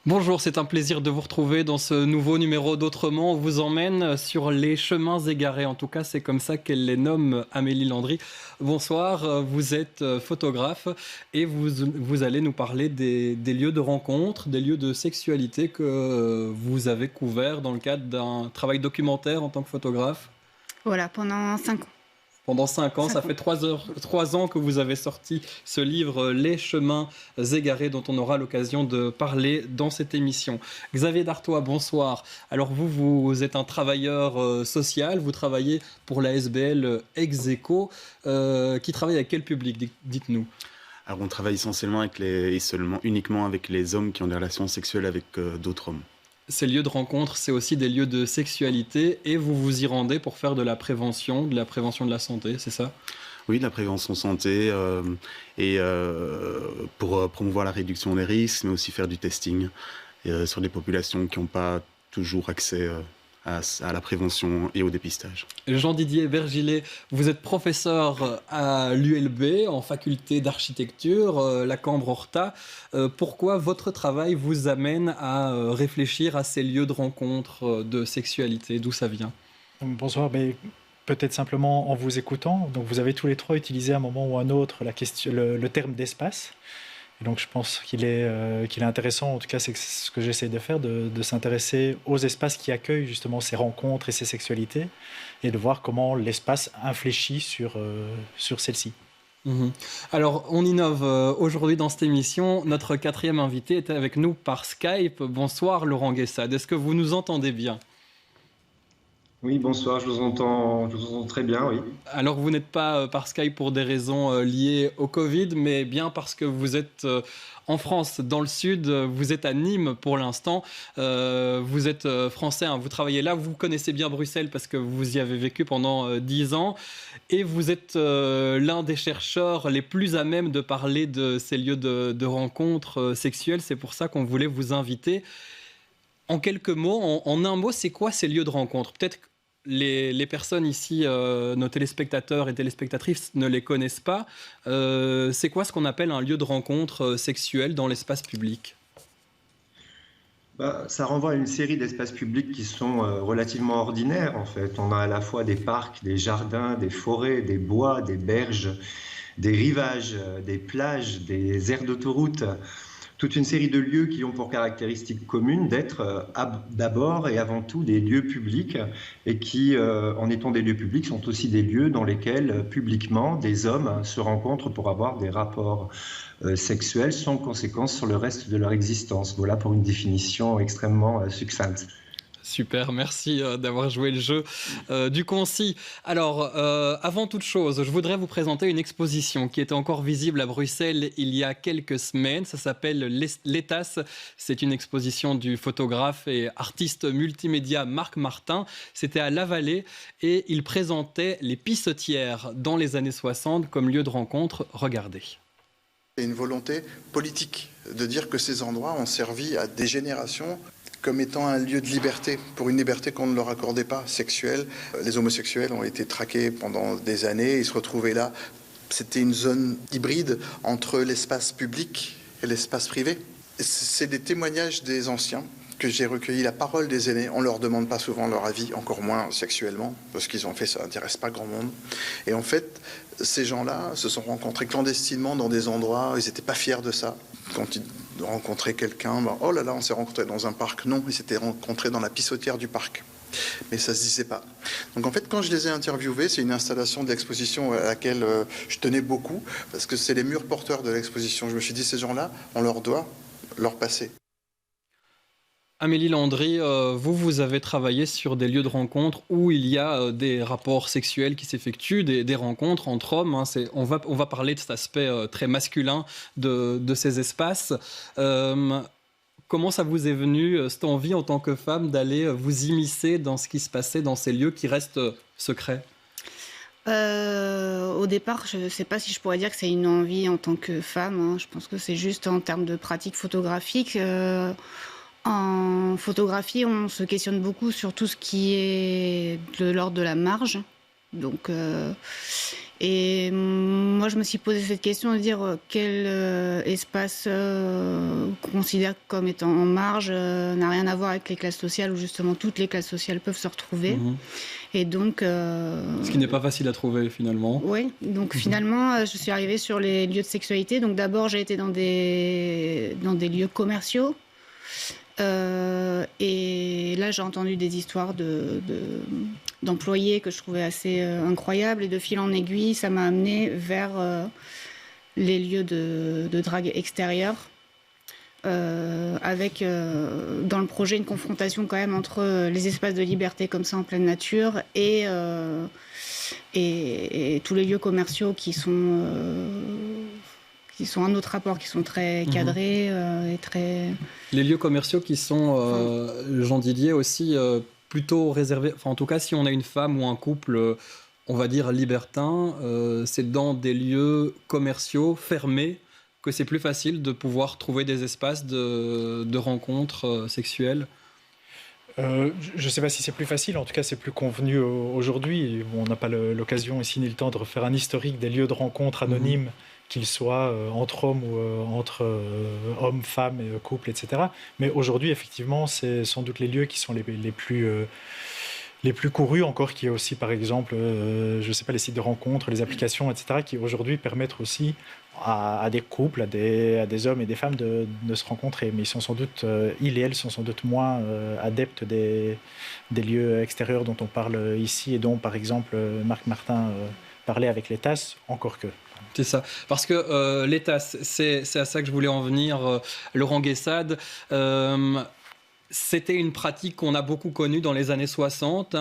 Bonjour, c'est un plaisir de vous retrouver dans ce nouveau numéro d'Autrement. On vous emmène sur les chemins égarés. En tout cas, c'est comme ça qu'elle les nomme, Amélie Landry. Bonsoir, vous êtes photographe et vous allez nous parler des lieux de rencontre, des lieux de sexualité que vous avez couverts dans le cadre d'un travail documentaire en tant que photographe. Voilà, pendant 5 ans. Pendant 5 ans, ça fait 3 ans que vous avez sorti ce livre Les chemins égarés dont on aura l'occasion de parler dans cette émission. Xavier Dartois, bonsoir. Alors vous êtes un travailleur social, vous travaillez pour la SBL Execo, qui travaille avec quel public, dites-nous? Alors on travaille essentiellement uniquement avec les hommes qui ont des relations sexuelles avec d'autres hommes. Ces lieux de rencontre, c'est aussi des lieux de sexualité et vous vous y rendez pour faire de la prévention de la santé, c'est ça? Oui, de la prévention santé et pour promouvoir la réduction des risques, mais aussi faire du testing sur des populations qui n'ont pas toujours accès à la prévention et au dépistage. Jean-Didier Bergilet, vous êtes professeur à l'ULB en faculté d'architecture, la Cambre-Horta. Pourquoi votre travail vous amène à réfléchir à ces lieux de rencontre de sexualité? D'où ça vient? Bonsoir, mais peut-être simplement en vous écoutant. Donc vous avez tous les trois utilisé à un moment ou à un autre le terme d'espace. Et donc je pense qu'il est intéressant, en tout cas c'est ce que j'essaie de faire, de s'intéresser aux espaces qui accueillent justement ces rencontres et ces sexualités et de voir comment l'espace infléchit sur celle-ci. Alors, on innove aujourd'hui dans cette émission. Notre 4e invité est avec nous par Skype. Bonsoir Laurent Guessade. Est-ce que vous nous entendez bien? Oui, bonsoir, je vous entends très bien, oui. Alors, vous n'êtes pas par Skype pour des raisons liées au Covid, mais bien parce que vous êtes en France, dans le sud. Vous êtes à Nîmes pour l'instant. Vous êtes français, hein, vous travaillez là. Vous connaissez bien Bruxelles parce que vous y avez vécu pendant 10 ans. Et vous êtes l'un des chercheurs les plus à même de parler de ces lieux de rencontres sexuelles. C'est pour ça qu'on voulait vous inviter. En quelques mots, en un mot, c'est quoi ces lieux de rencontre? Peut-être que les personnes ici, nos téléspectateurs et téléspectatrices ne les connaissent pas. C'est quoi ce qu'on appelle un lieu de rencontre sexuelle dans l'espace public? Ça renvoie à une série d'espaces publics qui sont relativement ordinaires, en fait. On a à la fois des parcs, des jardins, des forêts, des bois, des berges, des rivages, des plages, des aires d'autoroute. Toute une série de lieux qui ont pour caractéristique commune d'être d'abord et avant tout des lieux publics et qui, en étant des lieux publics, sont aussi des lieux dans lesquels publiquement des hommes se rencontrent pour avoir des rapports sexuels sans conséquence sur le reste de leur existence. Voilà pour une définition extrêmement succincte. Super, merci d'avoir joué le jeu du concis. Alors, avant toute chose, je voudrais vous présenter une exposition qui était encore visible à Bruxelles il y a quelques semaines. Ça s'appelle l'ETAS. C'est une exposition du photographe et artiste multimédia Marc Martin. C'était à La Vallée et il présentait les pissotières dans les années 60 comme lieu de rencontre. Regardez. C'est une volonté politique de dire que ces endroits ont servi à des générations comme étant un lieu de liberté, pour une liberté qu'on ne leur accordait pas, sexuelle. Les homosexuels ont été traqués pendant des années, ils se retrouvaient là. C'était une zone hybride entre l'espace public et l'espace privé. C'est des témoignages des anciens que j'ai recueilli, la parole des aînés. On ne leur demande pas souvent leur avis, encore moins sexuellement, parce qu'ils ont fait, ça n'intéresse pas grand monde. Et en fait, ces gens-là se sont rencontrés clandestinement dans des endroits, ils n'étaient pas fiers de ça. Quand ils rencontraient quelqu'un, oh là là, on s'est rencontrés dans un parc. Non, ils s'étaient rencontrés dans la pissotière du parc. Mais ça ne se disait pas. Donc en fait, quand je les ai interviewés, c'est une installation de l'exposition à laquelle je tenais beaucoup, parce que c'est les murs porteurs de l'exposition. Je me suis dit, ces gens-là, on leur doit leur passer. Amélie Landry, vous avez travaillé sur des lieux de rencontre où il y a des rapports sexuels qui s'effectuent, des rencontres entre hommes. Hein, on va parler de cet aspect très masculin de ces espaces. Comment ça vous est venu, cette envie en tant que femme d'aller vous immiscer dans ce qui se passait dans ces lieux qui restent secrets? Au départ, je ne sais pas si je pourrais dire que c'est une envie en tant que femme. Hein. Je pense que c'est juste en termes de pratique photographique. En photographie, on se questionne beaucoup sur tout ce qui est de l'ordre de la marge. Donc, Et moi, je me suis posé cette question de dire quel espace qu'on considère comme étant en marge n'a rien à voir avec les classes sociales où justement toutes les classes sociales peuvent se retrouver. Et donc, ce qui n'est pas facile à trouver finalement. Oui, donc finalement, je suis arrivée sur les lieux de sexualité. Donc d'abord, j'ai été dans des lieux commerciaux. Et là, j'ai entendu des histoires d'employés que je trouvais assez incroyables. Et de fil en aiguille, ça m'a amené vers les lieux de drague extérieure. Avec dans le projet une confrontation quand même entre les espaces de liberté comme ça en pleine nature et tous les lieux commerciaux qui sont un autre rapport, qui sont très cadrés et très... Les lieux commerciaux qui sont, Jean Didier, aussi plutôt réservés, enfin en tout cas si on a une femme ou un couple, on va dire libertin, c'est dans des lieux commerciaux fermés que c'est plus facile de pouvoir trouver des espaces de rencontres sexuelles. Je ne sais pas si c'est plus facile, en tout cas c'est plus convenu aujourd'hui. On n'a pas l'occasion ici ni le temps de refaire un historique des lieux de rencontres anonymes, qu'ils soient entre hommes ou entre hommes, femmes, couples, etc. Mais aujourd'hui, effectivement, c'est sans doute les lieux qui sont les plus courus encore, qui est aussi, par exemple, je ne sais pas, les sites de rencontres, les applications, etc., qui aujourd'hui permettent aussi à des couples, à des hommes et des femmes de se rencontrer. Mais ils sont sans doute, ils et elles sont sans doute moins adeptes des lieux extérieurs dont on parle ici et dont, par exemple, Marc Martin parlait avec les TAS, encore que. C'est ça, parce que les TAS, c'est à ça que je voulais en venir, Laurent Guessade. C'était une pratique qu'on a beaucoup connue dans les années 60,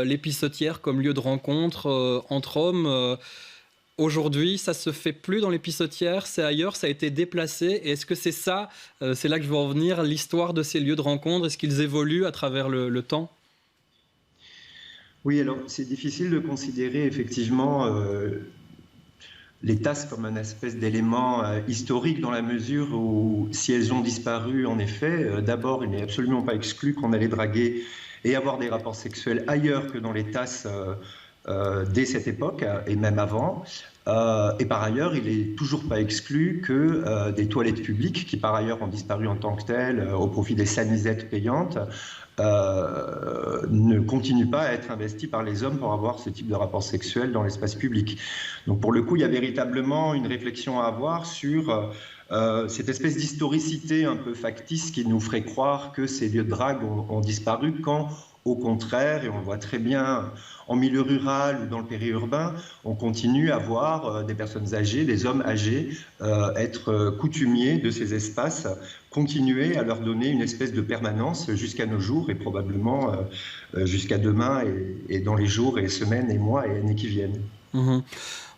les pissotières comme lieu de rencontre entre hommes. Aujourd'hui, ça se fait plus dans les pissotières, c'est ailleurs, ça a été déplacé. Et est-ce que c'est ça, c'est là que je veux en venir, l'histoire de ces lieux de rencontre? Est-ce qu'ils évoluent à travers le temps? Oui, alors c'est difficile de considérer effectivement les TAS comme un espèce d'élément historique dans la mesure où, si elles ont disparu, en effet, d'abord, il n'est absolument pas exclu qu'on allait draguer et avoir des rapports sexuels ailleurs que dans les TAS dès cette époque, et même avant. Et par ailleurs, il n'est toujours pas exclu que des toilettes publiques, qui par ailleurs ont disparu en tant que telles au profit des sanisettes payantes, ne continuent pas à être investis par les hommes pour avoir ce type de rapport sexuel dans l'espace public. Donc pour le coup, il y a véritablement une réflexion à avoir sur cette espèce d'historicité un peu factice qui nous ferait croire que ces lieux de drague ont disparu quand, au contraire, et on le voit très bien en milieu rural ou dans le périurbain, on continue à voir des personnes âgées, des hommes âgés être coutumiers de ces espaces, continuer à leur donner une espèce de permanence jusqu'à nos jours et probablement jusqu'à demain et dans les jours et semaines et mois et années qui viennent.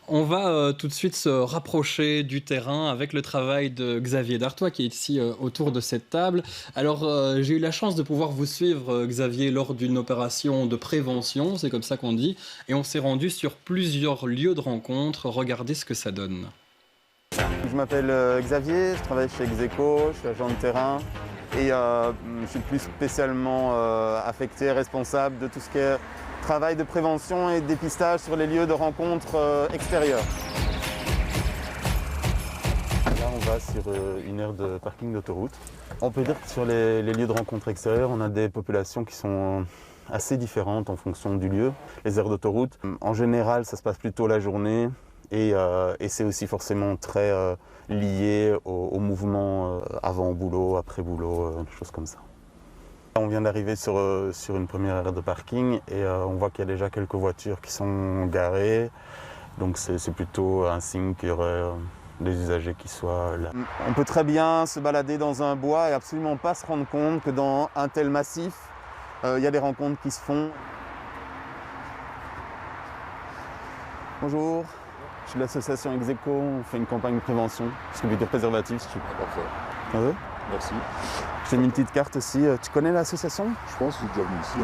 On va tout de suite se rapprocher du terrain avec le travail de Xavier Dartois qui est ici autour de cette table. Alors j'ai eu la chance de pouvoir vous suivre, Xavier, lors d'une opération de prévention, c'est comme ça qu'on dit, et on s'est rendu sur plusieurs lieux de rencontre. Regardez ce que ça donne. Je m'appelle Xavier, je travaille chez Execo, je suis agent de terrain et je suis plus spécialement affecté, responsable de tout ce qui est travail de prévention et de dépistage sur les lieux de rencontre extérieurs. Là, on va sur une aire de parking d'autoroute. On peut dire que sur les lieux de rencontre extérieurs, on a des populations qui sont assez différentes en fonction du lieu. Les aires d'autoroute, en général, ça se passe plutôt la journée et c'est aussi forcément très lié au mouvement avant boulot, après boulot, des choses comme ça. On vient d'arriver sur une première aire de parking et on voit qu'il y a déjà quelques voitures qui sont garées. Donc c'est plutôt un signe qu'il y aurait des usagers qui soient là. On peut très bien se balader dans un bois et absolument pas se rendre compte que dans un tel massif, il y a des rencontres qui se font. Bonjour, je suis de l'association Execo, on fait une campagne de prévention. Je suis de préservatif si tu veux. Parfait. Ah ouais? Merci. J'ai mis une petite carte aussi. Tu connais l'association? Je pense que je suis déjà venu ici.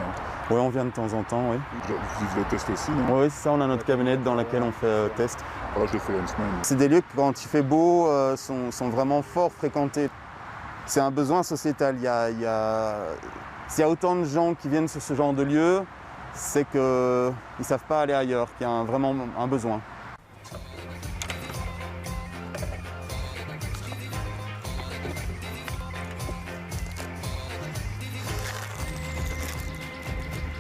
Oui, on vient de temps en temps, oui. Vous faites des tests aussi, non? Oui, c'est ça, on a notre camionnette dans laquelle on fait test. Ah, je l'ai fait il y a une semaine. C'est des lieux qui, quand il fait beau, sont vraiment fort fréquentés. C'est un besoin sociétal. S'il y a autant de gens qui viennent sur ce genre de lieu, c'est qu'ils ne savent pas aller ailleurs, qu'il y a vraiment un besoin.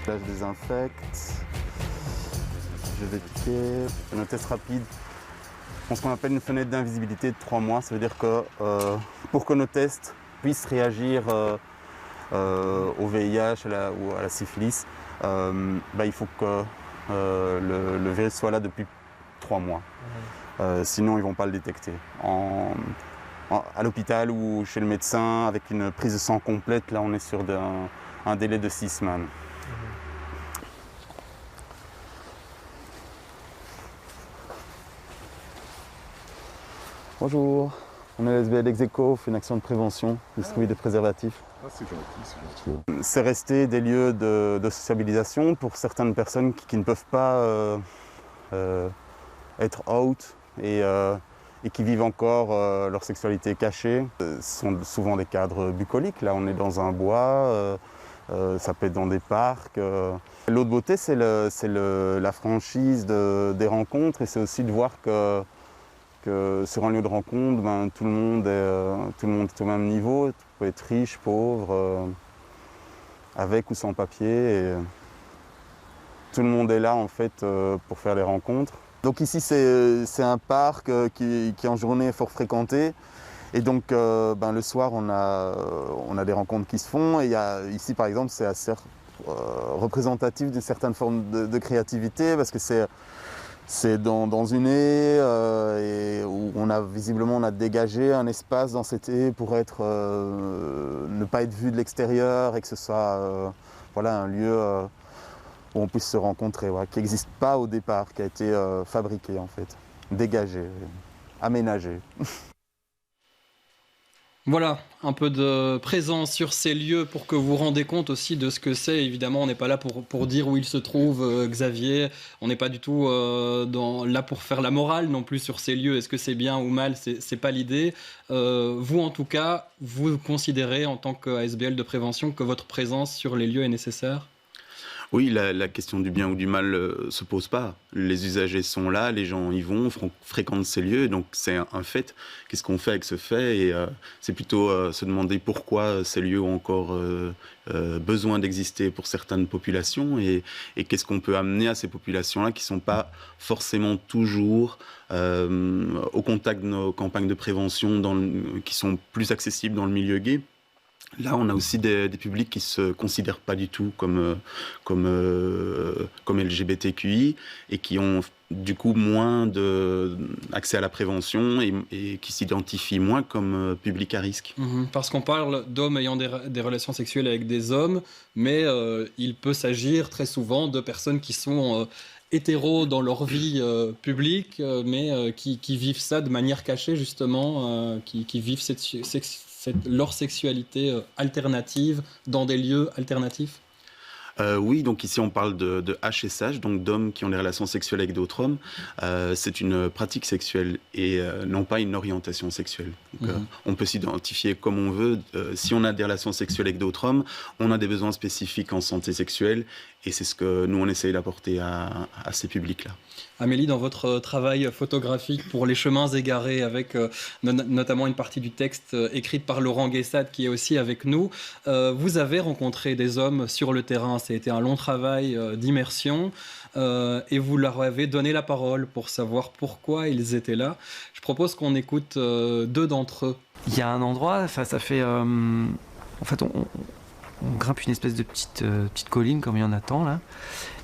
Là, je désinfecte. Je vais piquer. Un test rapide. On a ce qu'on appelle une fenêtre d'invisibilité de 3 mois. Ça veut dire que pour que nos tests puissent réagir au VIH ou à la syphilis, il faut que le virus soit là depuis 3 mois. Sinon, ils ne vont pas le détecter. À l'hôpital ou chez le médecin, avec une prise de sang complète, là, on est sur un délai de 6 semaines. Bonjour, on est l'SBL Execo, on fait une action de prévention, distribuer des préservatifs. Ah, c'est gentil. C'est resté des lieux de sociabilisation pour certaines personnes qui ne peuvent pas être out et qui vivent encore leur sexualité cachée. Ce sont souvent des cadres bucoliques. Là, on est dans un bois, ça peut être dans des parcs. L'autre beauté, c'est la franchise des rencontres et c'est aussi de voir que sur un lieu de rencontre, tout le monde est au même niveau. Tu peux être riche, pauvre, avec ou sans papier. Et tout le monde est là en fait pour faire les rencontres. Donc ici c'est un parc qui en journée est fort fréquenté. Et donc le soir on a des rencontres qui se font. Et ici par exemple c'est assez représentatif d'une certaine forme de créativité parce que c'est dans une haie et où on a dégagé un espace dans cette haie pour ne pas être vu de l'extérieur et que ce soit un lieu où on puisse se rencontrer, qui n'existe pas au départ, qui a été fabriqué en fait, dégagé, aménagé. Voilà, un peu de présence sur ces lieux pour que vous vous rendez compte aussi de ce que c'est. Évidemment, on n'est pas là pour dire où il se trouve, Xavier. On n'est pas du tout là pour faire la morale non plus sur ces lieux. Est-ce que c'est bien ou mal? C'est pas l'idée. Vous, en tout cas, vous considérez en tant qu'ASBL de prévention que votre présence sur les lieux est nécessaire? Oui, la question du bien ou du mal se pose pas. Les usagers sont là, les gens y vont, fréquentent ces lieux, donc c'est un fait. Qu'est-ce qu'on fait avec ce fait? Et c'est plutôt se demander pourquoi ces lieux ont encore besoin d'exister pour certaines populations et qu'est-ce qu'on peut amener à ces populations-là qui ne sont pas forcément toujours au contact de nos campagnes de prévention qui sont plus accessibles dans le milieu gay. Là, on a aussi des publics qui se considèrent pas du tout comme LGBTQI et qui ont du coup moins accès à la prévention et qui s'identifient moins comme public à risque. Parce qu'on parle d'hommes ayant des relations sexuelles avec des hommes, mais il peut s'agir très souvent de personnes qui sont hétéros dans leur vie publique, mais qui vivent ça de manière cachée justement, qui vivent leur sexualité alternative dans des lieux alternatifs. Oui, donc ici on parle de HSH, donc d'hommes qui ont des relations sexuelles avec d'autres hommes. C'est une pratique sexuelle et non pas une orientation sexuelle. Donc, on peut s'identifier comme on veut. Si on a des relations sexuelles avec d'autres hommes, on a des besoins spécifiques en santé sexuelle et c'est ce que nous on essaye d'apporter à ces publics-là. Amélie, dans votre travail photographique pour Les Chemins égarés, avec notamment une partie du texte écrite par Laurent Guessade qui est aussi avec nous, vous avez rencontré des hommes sur le terrain. Ça a été un long travail d'immersion et vous leur avez donné la parole pour savoir pourquoi ils étaient là. Je propose qu'on écoute 2 d'entre eux. Il y a un endroit, ça fait... en fait, on grimpe une espèce de petite colline comme il y en a tant là.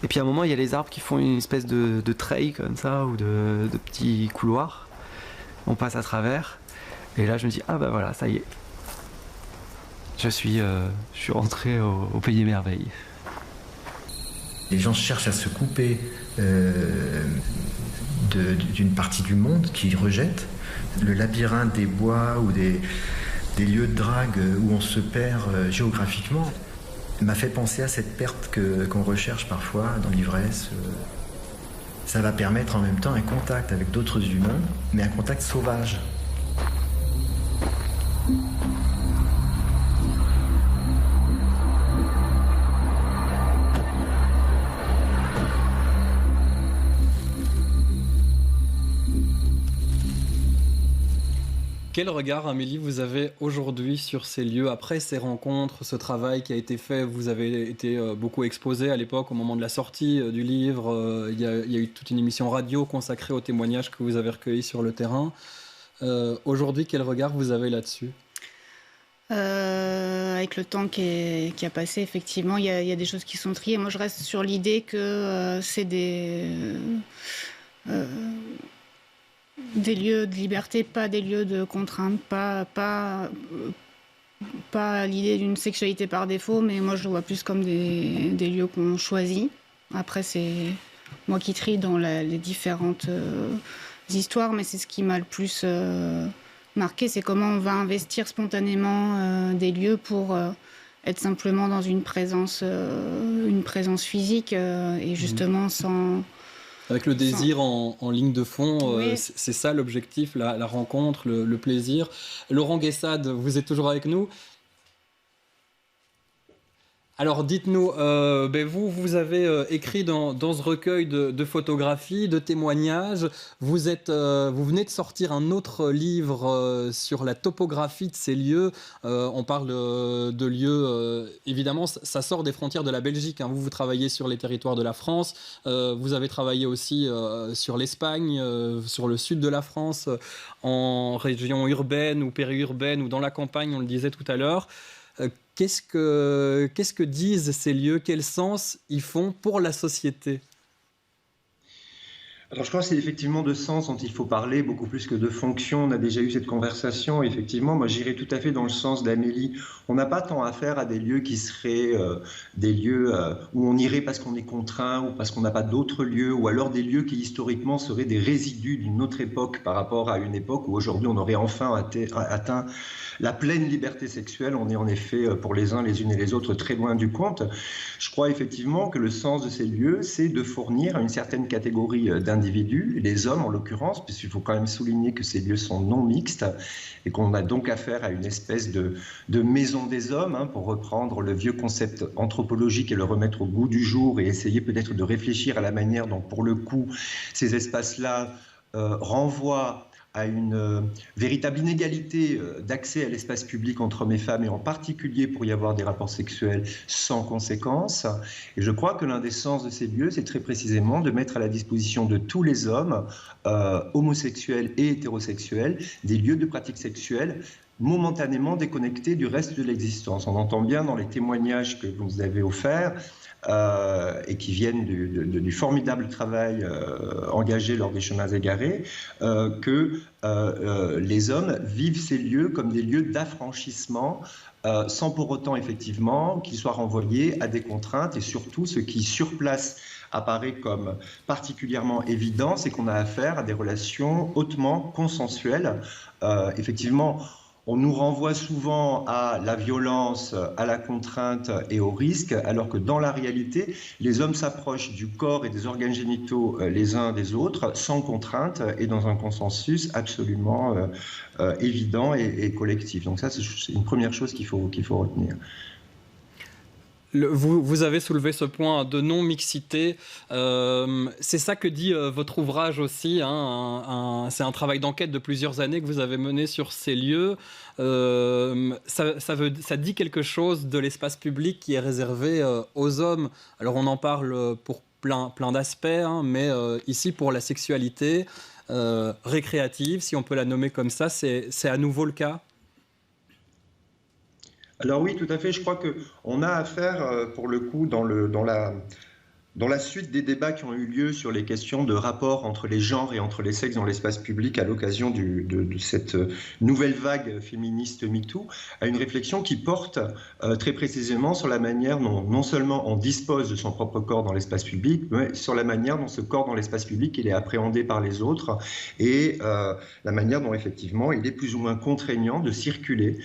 Et puis à un moment il y a les arbres qui font une espèce de trail comme ça ou de petits couloirs. On passe à travers et là je me dis ah bah voilà ça y est. Je suis rentré au pays des merveilles. Les gens cherchent à se couper d'une partie du monde qu'ils rejettent. Le labyrinthe des bois ou des lieux de drague où on se perd géographiquement m'a fait penser à cette perte qu'on recherche parfois dans l'ivresse. Ça va permettre en même temps un contact avec d'autres humains, mais un contact sauvage. Quel regard, Amélie, vous avez aujourd'hui sur ces lieux, après ces rencontres, ce travail qui a été fait? Vous avez été beaucoup exposé à l'époque, au moment de la sortie du livre. Il y a eu toute une émission radio consacrée aux témoignages que vous avez recueillis sur le terrain. Aujourd'hui, quel regard vous avez là-dessus? Avec le temps qui a passé, effectivement, il y a des choses qui sont triées. Moi, je reste sur l'idée que c'est des lieux de liberté, pas des lieux de contrainte, pas l'idée d'une sexualité par défaut, mais moi je le vois plus comme des lieux qu'on choisit. Après, c'est moi qui trie dans les différentes histoires, mais c'est ce qui m'a le plus marqué, c'est comment on va investir spontanément des lieux pour être simplement dans une présence physique et justement sans... Avec le désir en ligne de fond, Oui. C'est ça l'objectif, la rencontre, le plaisir. Laurent Guessade, vous êtes toujours avec nous? Alors dites-nous, vous avez écrit dans ce recueil de photographies, de témoignages, vous venez de sortir un autre livre sur la topographie de ces lieux. On parle de lieux, évidemment, ça sort des frontières de la Belgique, hein. Vous travaillez sur les territoires de la France, vous avez travaillé aussi sur l'Espagne, sur le sud de la France, en région urbaine ou périurbaine ou dans la campagne, on le disait tout à l'heure. Qu'est-ce que disent ces lieux? Quel sens ils font pour la société? Alors je crois que c'est effectivement de sens dont il faut parler, beaucoup plus que de fonction. On a déjà eu cette conversation. Effectivement, moi j'irais tout à fait dans le sens d'Amélie. On n'a pas tant affaire à des lieux qui seraient des lieux où on irait parce qu'on est contraint ou parce qu'on n'a pas d'autres lieux, ou alors des lieux qui historiquement seraient des résidus d'une autre époque par rapport à une époque où aujourd'hui on aurait enfin atteint la pleine liberté sexuelle. On est en effet pour les uns, les unes et les autres très loin du compte. Je crois effectivement que le sens de ces lieux, c'est de fournir à une certaine catégorie d'individus, les hommes en l'occurrence, puisqu'il faut quand même souligner que ces lieux sont non mixtes et qu'on a donc affaire à une espèce de maison des hommes, hein, pour reprendre le vieux concept anthropologique et le remettre au goût du jour et essayer peut-être de réfléchir à la manière dont, pour le coup, ces espaces-là renvoient à une véritable inégalité d'accès à l'espace public entre hommes et femmes, et en particulier pour y avoir des rapports sexuels sans conséquence. Et je crois que l'un des sens de ces lieux, c'est très précisément de mettre à la disposition de tous les hommes, homosexuels et hétérosexuels, des lieux de pratique sexuelle momentanément déconnectés du reste de l'existence. On entend bien dans les témoignages que vous nous avez offerts et qui viennent du formidable travail engagé lors des chemins égarés, que les hommes vivent ces lieux comme des lieux d'affranchissement, sans pour autant effectivement qu'ils soient renvoyés à des contraintes, et surtout ce qui sur place apparaît comme particulièrement évident, c'est qu'on a affaire à des relations hautement consensuelles. Effectivement, on nous renvoie souvent à la violence, à la contrainte et au risque, alors que dans la réalité, les hommes s'approchent du corps et des organes génitaux les uns des autres, sans contrainte et dans un consensus absolument évident et collectif. Donc ça, c'est une première chose qu'il faut retenir. Vous avez soulevé ce point de non-mixité. C'est ça que dit votre ouvrage aussi, hein, c'est un travail d'enquête de plusieurs années que vous avez mené sur ces lieux. Ça dit quelque chose de l'espace public qui est réservé aux hommes. Alors on en parle pour plein d'aspects, hein, mais ici pour la sexualité récréative, si on peut la nommer comme ça, c'est à nouveau le cas? Alors oui, tout à fait. Je crois qu'on a affaire, pour le coup, dans la suite des débats qui ont eu lieu sur les questions de rapport entre les genres et entre les sexes dans l'espace public à l'occasion de cette nouvelle vague féministe MeToo, à une réflexion qui porte très précisément sur la manière dont non seulement on dispose de son propre corps dans l'espace public, mais sur la manière dont ce corps dans l'espace public il est appréhendé par les autres, et la manière dont effectivement il est plus ou moins contraignant de circuler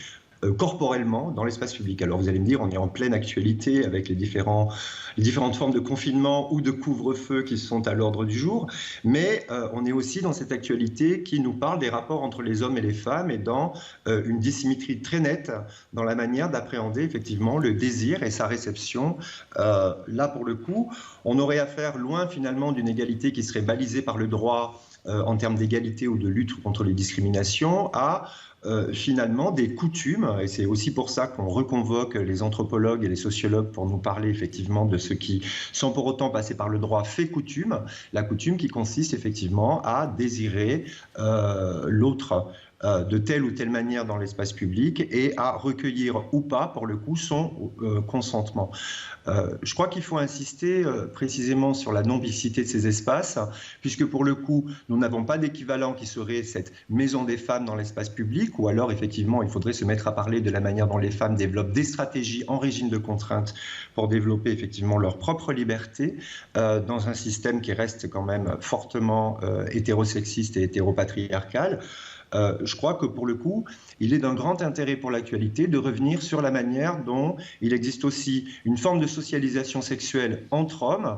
corporellement dans l'espace public. Alors vous allez me dire, on est en pleine actualité avec les différentes formes de confinement ou de couvre-feu qui sont à l'ordre du jour, mais on est aussi dans cette actualité qui nous parle des rapports entre les hommes et les femmes, et dans une dissymétrie très nette dans la manière d'appréhender effectivement le désir et sa réception. Là pour le coup, on aurait affaire loin finalement d'une égalité qui serait balisée par le droit en termes d'égalité ou de lutte contre les discriminations à finalement des coutumes, et c'est aussi pour ça qu'on reconvoque les anthropologues et les sociologues pour nous parler effectivement de ce qui, sans pour autant passer par le droit, fait coutume, la coutume qui consiste effectivement à désirer l'autre de telle ou telle manière dans l'espace public et à recueillir ou pas, pour le coup, son consentement. Je crois qu'il faut insister précisément sur la non-mixité de ces espaces, puisque pour le coup, nous n'avons pas d'équivalent qui serait cette maison des femmes dans l'espace public, ou alors effectivement, il faudrait se mettre à parler de la manière dont les femmes développent des stratégies en régime de contrainte pour développer effectivement leur propre liberté dans un système qui reste quand même fortement hétérosexiste et hétéropatriarcal. Je crois que pour le coup, il est d'un grand intérêt pour l'actualité de revenir sur la manière dont il existe aussi une forme de socialisation sexuelle entre hommes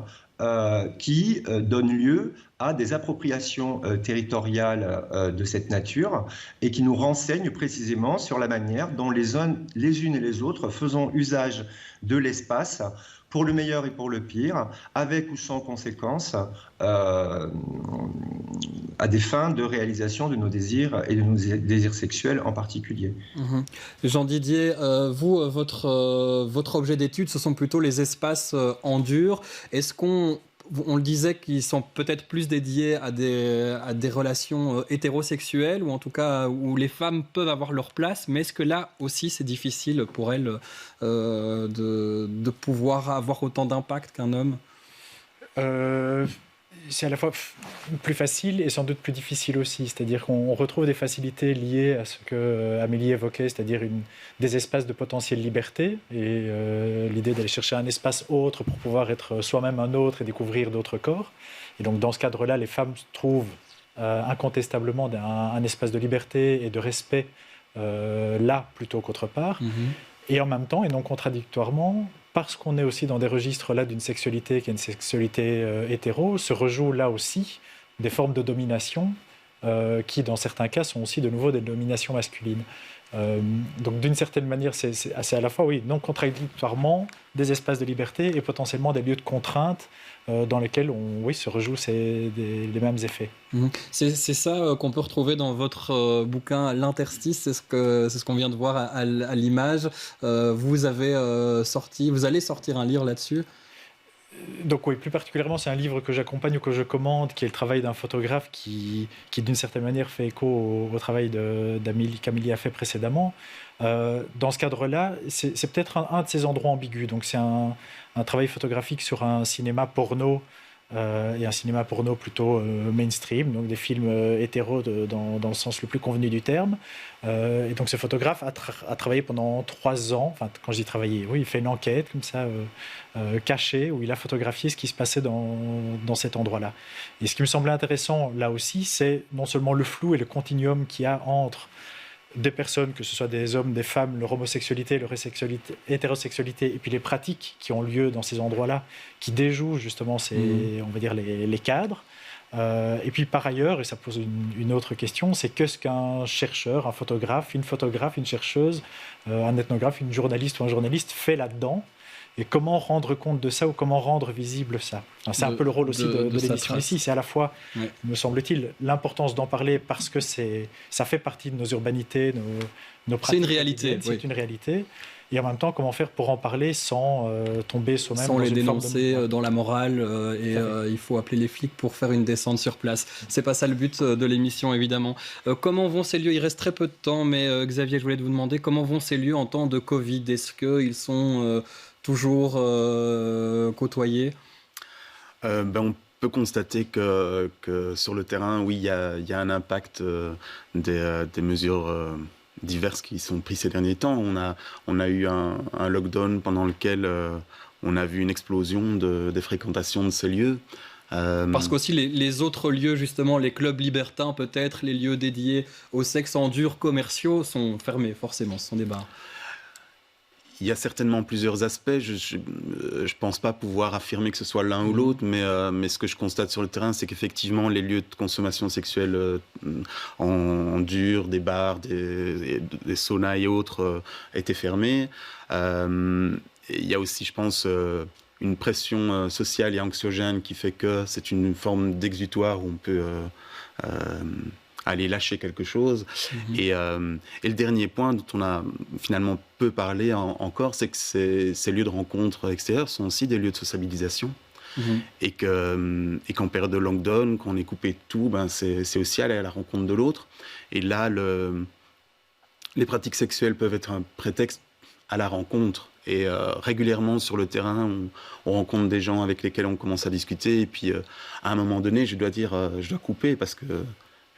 qui donne lieu à des appropriations territoriales de cette nature et qui nous renseigne précisément sur la manière dont les unes et les autres faisons usage de l'espace pour le meilleur et pour le pire, avec ou sans conséquence, à des fins de réalisation de nos désirs et de nos désirs sexuels en particulier. Jean Didier, vous, votre objet d'étude, ce sont plutôt les espaces en dur. Est-ce on le disait qu'ils sont peut-être plus dédiés à des relations hétérosexuelles, ou en tout cas où les femmes peuvent avoir leur place, mais est-ce que là aussi c'est difficile pour elles de pouvoir avoir autant d'impact qu'un homme ? C'est à la fois plus facile et sans doute plus difficile aussi. C'est-à-dire qu'on retrouve des facilités liées à ce que Amélie évoquait, c'est-à-dire des espaces de potentielle liberté et l'idée d'aller chercher un espace autre pour pouvoir être soi-même un autre et découvrir d'autres corps. Et donc dans ce cadre-là, les femmes trouvent incontestablement un espace de liberté et de respect là plutôt qu'autre part. Et en même temps, et non contradictoirement, parce qu'on est aussi dans des registres là d'une sexualité qui est une sexualité hétéro, se rejouent là aussi des formes de domination qui, dans certains cas, sont aussi de nouveau des dominations masculines. Donc, d'une certaine manière, c'est à la fois, oui, non contradictoirement, des espaces de liberté et potentiellement des lieux de contrainte dans lesquels se rejouent les mêmes effets. C'est ça qu'on peut retrouver dans votre bouquin L'Interstice, c'est ce qu'on vient de voir à l'image. Vous allez sortir un livre là-dessus. Donc oui, plus particulièrement, c'est un livre que j'accompagne ou que je commande, qui est le travail d'un photographe qui d'une certaine manière fait écho au travail qu'Amélie a fait précédemment. Dans ce cadre-là, c'est peut-être un de ces endroits ambigus. Donc c'est un travail photographique sur un cinéma porno, et un cinéma porno plutôt mainstream, donc des films hétéros dans le sens le plus convenu du terme. Et donc ce photographe a travaillé pendant 3 ans, enfin quand je dis travailler, oui, il fait une enquête comme ça, cachée, où il a photographié ce qui se passait dans cet endroit-là. Et ce qui me semblait intéressant là aussi, c'est non seulement le flou et le continuum qu'il y a entre des personnes, que ce soit des hommes, des femmes, leur homosexualité, leur hétérosexualité, et puis les pratiques qui ont lieu dans ces endroits-là, qui déjouent justement on va dire les cadres. Et puis par ailleurs, et ça pose une autre question, c'est qu'est-ce qu'un chercheur, un photographe, une chercheuse, un ethnographe, une journaliste ou un journaliste fait là-dedans, et comment rendre compte de ça ou comment rendre visible ça. Alors, c'est un peu le rôle aussi de l'émission ici. C'est à la fois, me semble-t-il, l'importance d'en parler parce que ça fait partie de nos urbanités, nos pratiques. C'est une réalité. C'est une réalité. Et en même temps, comment faire pour en parler sans tomber soi-même sans dans les une dénoncer forme de... dans la morale il faut appeler les flics pour faire une descente sur place. C'est pas ça le but de l'émission, évidemment. Comment vont ces lieux ? Il reste très peu de temps, mais Xavier, je voulais vous demander comment vont ces lieux en temps de Covid ? Est-ce qu'ils sont toujours côtoyés ? On peut constater que sur le terrain, oui, il y a un impact des mesures diverses qui sont prises ces derniers temps. On a eu un lockdown pendant lequel on a vu une explosion des fréquentations de ces lieux. Parce qu'aussi les autres lieux, justement, les clubs libertins peut-être, les lieux dédiés au sexe en dur commerciaux sont fermés, forcément, ce sont des bars. Il y a certainement plusieurs aspects. Je pense pas pouvoir affirmer que ce soit l'un ou l'autre, mais ce que je constate sur le terrain, c'est qu'effectivement, les lieux de consommation sexuelle en dur, des bars, des saunas et autres étaient fermés. Il y a aussi, je pense, une pression sociale et anxiogène qui fait que c'est une forme d'exutoire où on peut aller lâcher quelque chose. Et le dernier point dont on a finalement peu parlé encore, c'est que ces lieux de rencontre extérieures sont aussi des lieux de sociabilisation. Et qu'en période de lockdown, quand on est coupé de tout, c'est aussi aller à la rencontre de l'autre. Et là, les pratiques sexuelles peuvent être un prétexte à la rencontre. Et régulièrement sur le terrain, on rencontre des gens avec lesquels on commence à discuter. Et puis, à un moment donné, je dois couper parce que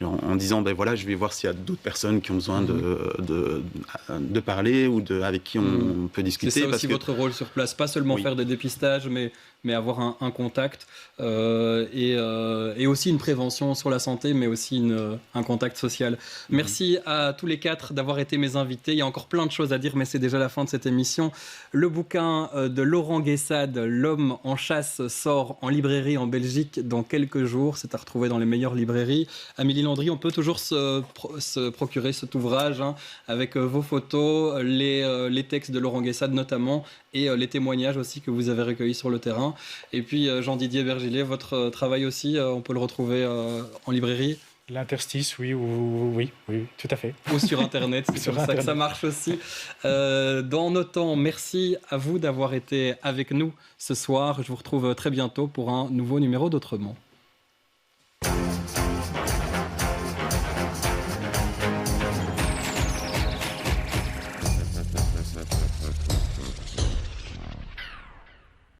en disant, voilà, je vais voir s'il y a d'autres personnes qui ont besoin de parler ou avec qui on peut discuter. C'est ça aussi votre rôle sur place, pas seulement faire des dépistages, mais avoir un contact et aussi une prévention sur la santé, mais aussi un contact social. Merci à tous les 4 d'avoir été mes invités. Il y a encore plein de choses à dire, mais c'est déjà la fin de cette émission. Le bouquin de Laurent Guessade, L'homme en chasse, sort en librairie en Belgique dans quelques jours. C'est à retrouver dans les meilleures librairies. Amélie Landry, on peut toujours se procurer cet ouvrage avec vos photos, les textes de Laurent Guessade notamment, et les témoignages aussi que vous avez recueillis sur le terrain. Et puis Jean-Didier Bergillet, votre travail aussi, on peut le retrouver en librairie. L'interstice, oui, tout à fait. Ou sur Internet, c'est sur ça que ça marche aussi. Dans nos temps, merci à vous d'avoir été avec nous ce soir. Je vous retrouve très bientôt pour un nouveau numéro d'Autrement.